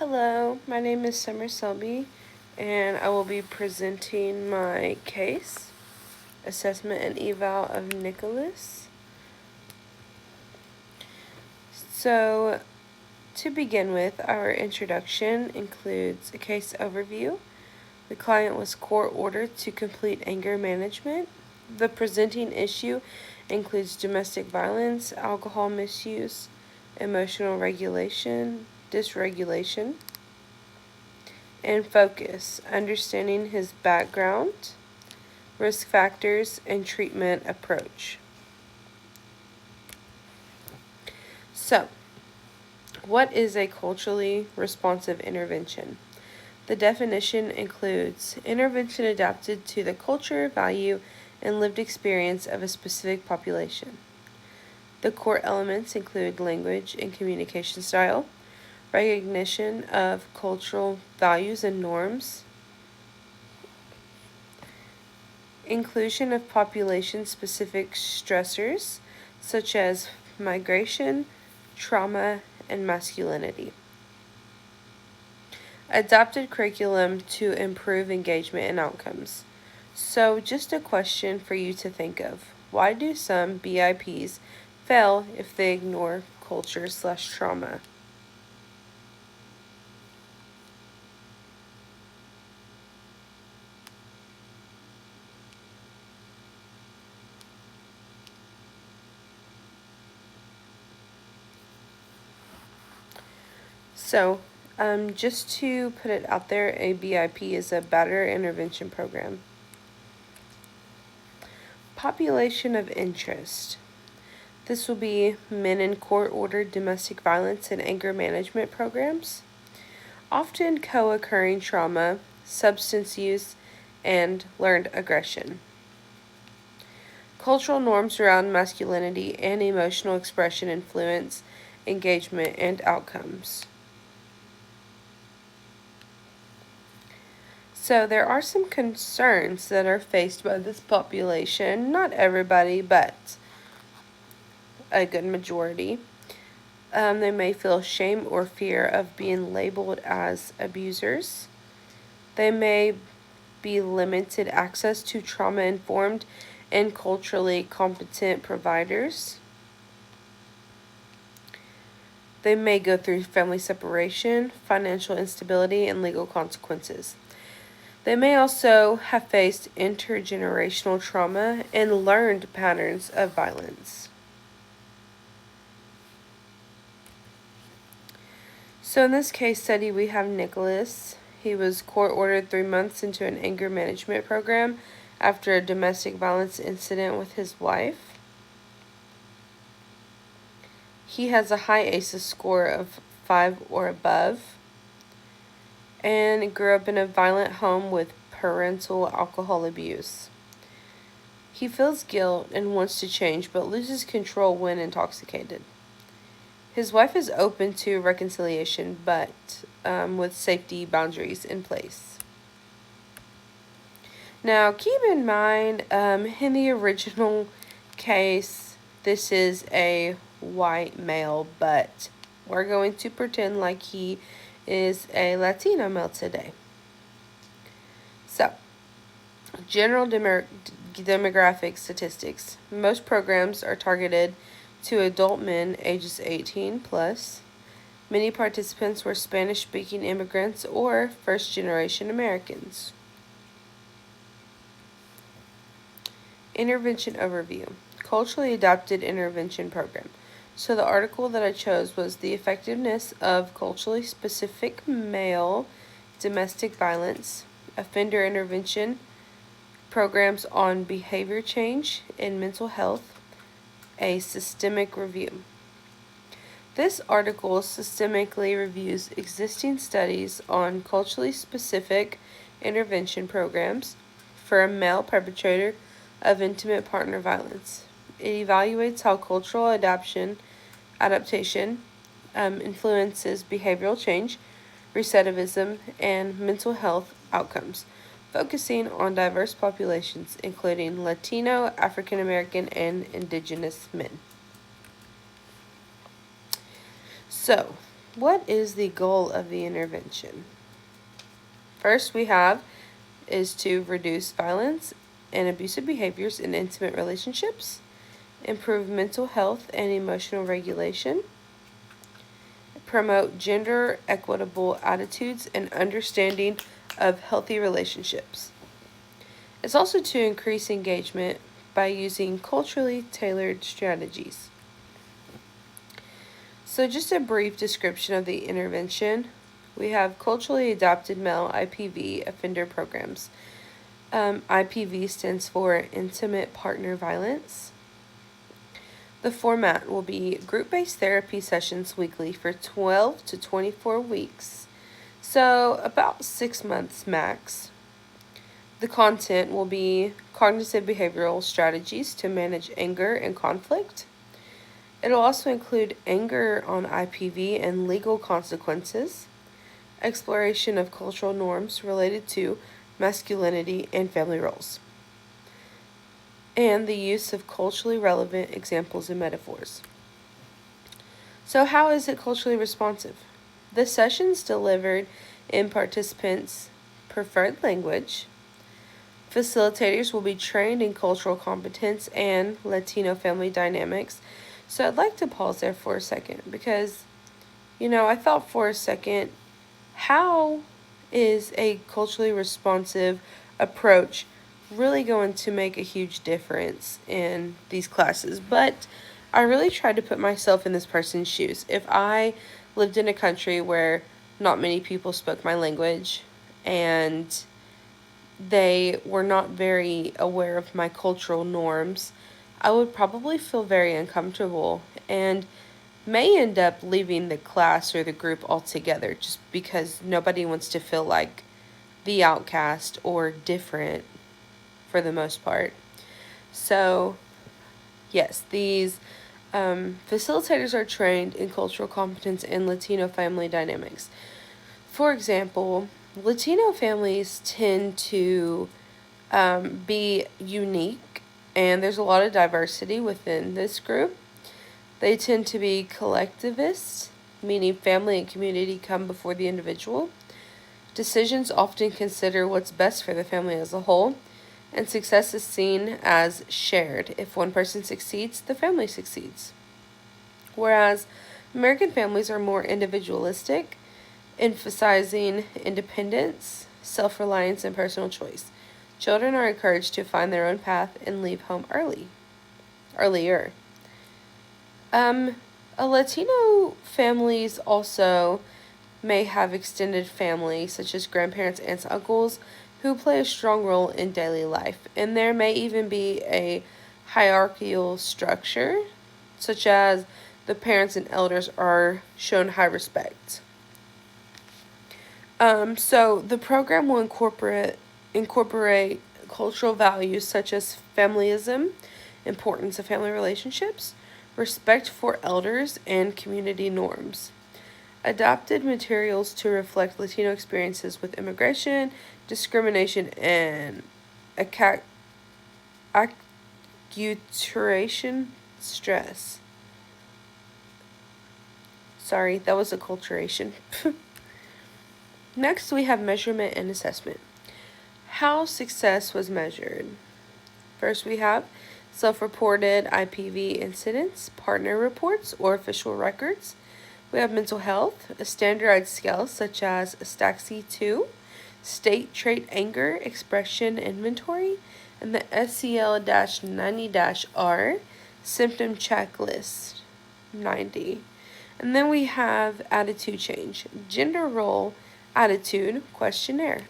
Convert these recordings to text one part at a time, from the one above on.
Hello, my name is Summer Selby, and I will be presenting my case, Assessment and Eval of Nicholas. So, to begin with, our introduction includes a case overview. The client was court-ordered to complete anger management. The presenting issue includes domestic violence, alcohol misuse, emotional regulation, dysregulation, and focus, understanding his background, risk factors, and treatment approach. So, what is a culturally responsive intervention? The definition includes intervention adapted to the culture, value, and lived experience of a specific population. The core elements include language and communication style, recognition of cultural values and norms, inclusion of population-specific stressors such as migration, trauma, and masculinity. Adapted curriculum to improve engagement and outcomes. So just a question for you to think of. Why do some BIPs fail if they ignore culture/trauma? So, just to put it out there, a BIP is a Batterer Intervention Program. Population of interest. This will be men in court-ordered domestic violence and anger management programs, often co-occurring trauma, substance use, and learned aggression. Cultural norms around masculinity and emotional expression influence engagement and outcomes. So there are some concerns that are faced by this population, not everybody, but a good majority. They may feel shame or fear of being labeled as abusers. They may be limited access to trauma-informed and culturally competent providers. They may go through family separation, financial instability, and legal consequences. They may also have faced intergenerational trauma and learned patterns of violence. So in this case study, we have Nicholas. He was court-ordered 3 months into an anger management program after a domestic violence incident with his wife. He has a high ACEs score of 5 or above, and grew up in a violent home with parental alcohol abuse. He feels guilt and wants to change, but loses control when intoxicated. His wife is open to reconciliation, but with safety boundaries in place. Now, keep in mind, in the original case, this is a white male, but we're going to pretend like he is a Latino male today. So, general demographic statistics. Most programs are targeted to adult men ages 18 plus. Many participants were Spanish-speaking immigrants or first-generation Americans. Intervention overview. Culturally adapted intervention program. So the article that I chose was the effectiveness of culturally specific male domestic violence, offender intervention, programs on behavior change and mental health, a systemic review. This article systemically reviews existing studies on culturally specific intervention programs for a male perpetrator of intimate partner violence. It evaluates how cultural adaptation influences behavioral change, recidivism, and mental health outcomes, focusing on diverse populations including Latino, African American, and Indigenous men. So, what is the goal of the intervention? First, we have is to reduce violence and abusive behaviors in intimate relationships, improve mental health and emotional regulation, promote gender equitable attitudes and understanding of healthy relationships. It's also to increase engagement by using culturally tailored strategies. So, just a brief description of the intervention. We have culturally adapted male IPV offender programs. IPV stands for Intimate Partner Violence. The format will be group-based therapy sessions weekly for 12 to 24 weeks, so about 6 months max. The content will be cognitive behavioral strategies to manage anger and conflict. It'll also include anger on IPV and legal consequences, exploration of cultural norms related to masculinity and family roles, and the use of culturally relevant examples and metaphors. So, how is it culturally responsive? The sessions delivered in participants' preferred language. Facilitators will be trained in cultural competence and Latino family dynamics. So, I'd like to pause there for a second because, I thought for a second, how is a culturally responsive approach really going to make a huge difference in these classes? But I really tried to put myself in this person's shoes. If I lived in a country where not many people spoke my language and they were not very aware of my cultural norms, I would probably feel very uncomfortable and may end up leaving the class or the group altogether just because nobody wants to feel like the outcast or different for the most part. So, yes, these facilitators are trained in cultural competence and Latino family dynamics. For example, Latino families tend to be unique, and there's a lot of diversity within this group. They tend to be collectivists, meaning family and community come before the individual. Decisions often consider what's best for the family as a whole, and success is seen as shared. If one person succeeds, the family succeeds. Whereas American families are more individualistic, emphasizing independence, self-reliance, and personal choice. Children are encouraged to find their own path and leave home earlier. A Latino families also may have extended family, such as grandparents, aunts, uncles, who play a strong role in daily life. And there may even be a hierarchical structure, such as the parents and elders are shown high respect. So the program will incorporate cultural values such as familyism, importance of family relationships, respect for elders, and community norms. Adapted materials to reflect Latino experiences with immigration, discrimination, and acculturation stress. Sorry, that was acculturation. Next, we have measurement and assessment. How success was measured. First, we have self-reported IPV incidents, partner reports, or official records. We have mental health, a standardized scale such as STAXI-2, State Trait Anger Expression Inventory, and the SEL-90-R Symptom Checklist 90. And then we have attitude change, gender role attitude questionnaire.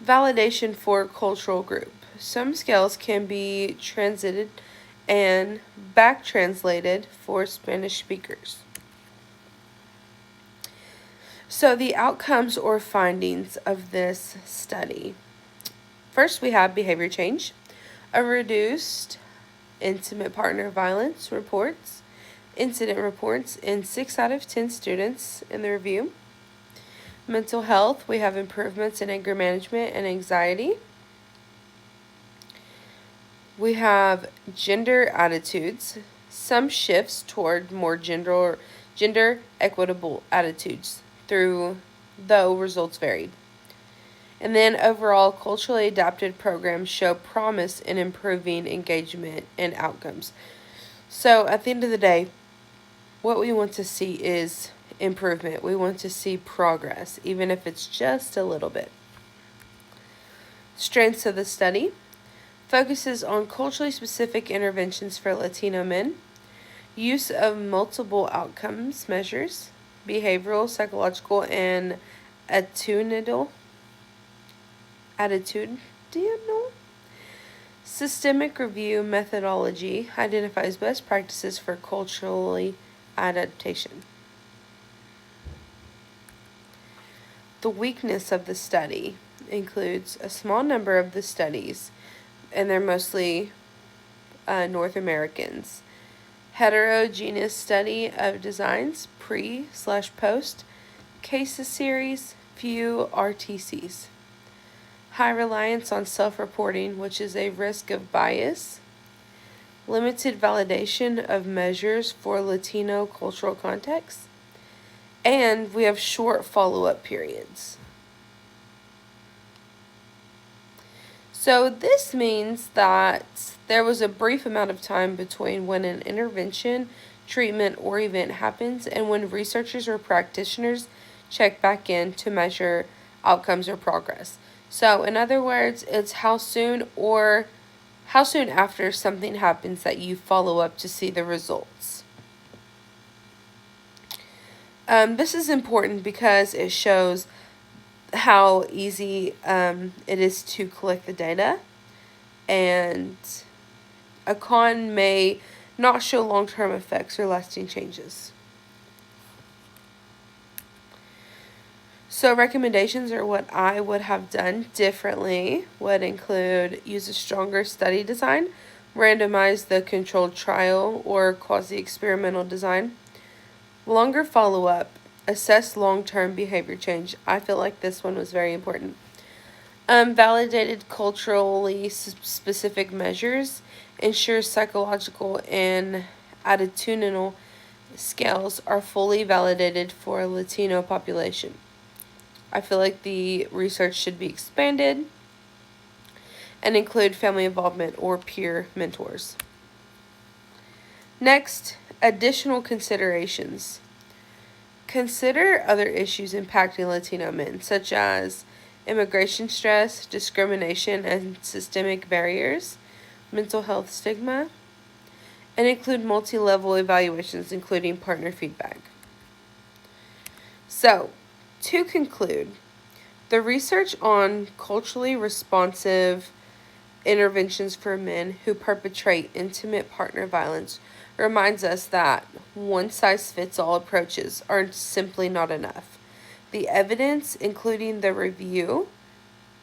Validation for cultural group. Some scales can be transited and back translated for Spanish speakers. So the outcomes or findings of this study. First, we have behavior change, a reduced intimate partner violence reports, incident reports in 6 out of 10 students in the review. Mental health, we have improvements in anger management and anxiety. We have gender attitudes, some shifts toward more gender equitable attitudes, though results varied. And then overall, culturally adapted programs show promise in improving engagement and outcomes. So at the end of the day, what we want to see is improvement. We want to see progress, even if it's just a little bit. Strengths of the study focuses on culturally specific interventions for Latino men, use of multiple outcomes measures, behavioral, psychological, and attitudinal, systemic review methodology identifies best practices for culturally adaptation. The weakness of the study includes a small number of the studies, and they're mostly North Americans. Heterogeneous study of designs, pre/post, cases series, few RTCs. High reliance on self-reporting, which is a risk of bias. Limited validation of measures for Latino cultural context. And we have short follow-up periods. So this means that there was a brief amount of time between when an intervention, treatment, or event happens and when researchers or practitioners check back in to measure outcomes or progress. So in other words, it's how soon after something happens that you follow up to see the results. This is important because it shows how easy it is to collect the data, and a con may not show long-term effects or lasting changes. So recommendations, or what I would have done differently, would include use a stronger study design, randomize the controlled trial or quasi-experimental design, longer follow-up, assess long-term behavior change. I feel like this one was very important. Validated culturally specific measures, ensure psychological and attitudinal scales are fully validated for a Latino population. I feel like the research should be expanded and include family involvement or peer mentors. Next, additional considerations. Consider other issues impacting Latino men, such as immigration stress, discrimination and systemic barriers, mental health stigma, and include multi-level evaluations, including partner feedback. So, to conclude, the research on culturally responsive interventions for men who perpetrate intimate partner violence reminds us that one-size-fits-all approaches are simply not enough. The evidence, including the review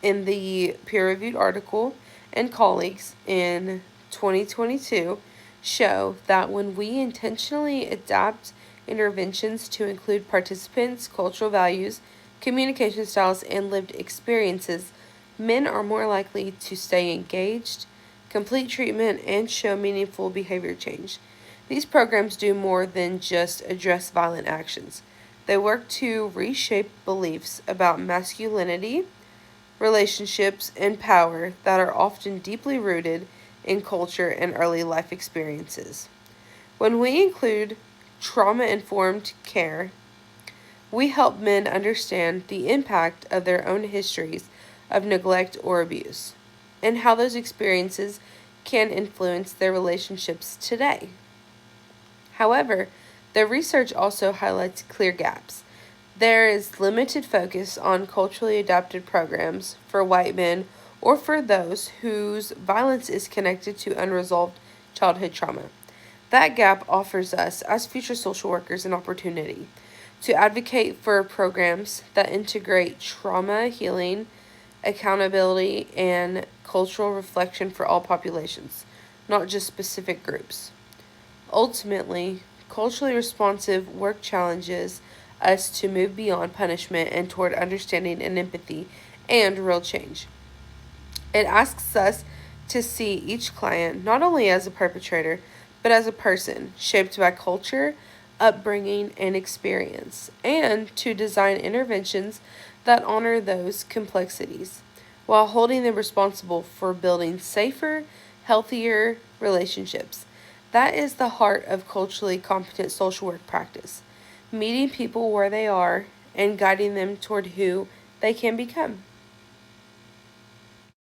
in the peer-reviewed article and colleagues in 2022, show that when we intentionally adapt interventions to include participants' cultural values, communication styles, and lived experiences, men are more likely to stay engaged, complete treatment, and show meaningful behavior change. These programs do more than just address violent actions. They work to reshape beliefs about masculinity, relationships, and power that are often deeply rooted in culture and early life experiences. When we include trauma-informed care, we help men understand the impact of their own histories of neglect or abuse, and how those experiences can influence their relationships today. However, the research also highlights clear gaps. There is limited focus on culturally adapted programs for white men or for those whose violence is connected to unresolved childhood trauma. That gap offers us, as future social workers, an opportunity to advocate for programs that integrate trauma healing, accountability, and cultural reflection for all populations, not just specific groups. Ultimately, culturally responsive work challenges us to move beyond punishment and toward understanding and empathy and real change. It asks us to see each client not only as a perpetrator, but as a person shaped by culture, upbringing, and experience, and to design interventions that honor those complexities while holding them responsible for building safer, healthier relationships. That is the heart of culturally competent social work practice, meeting people where they are and guiding them toward who they can become.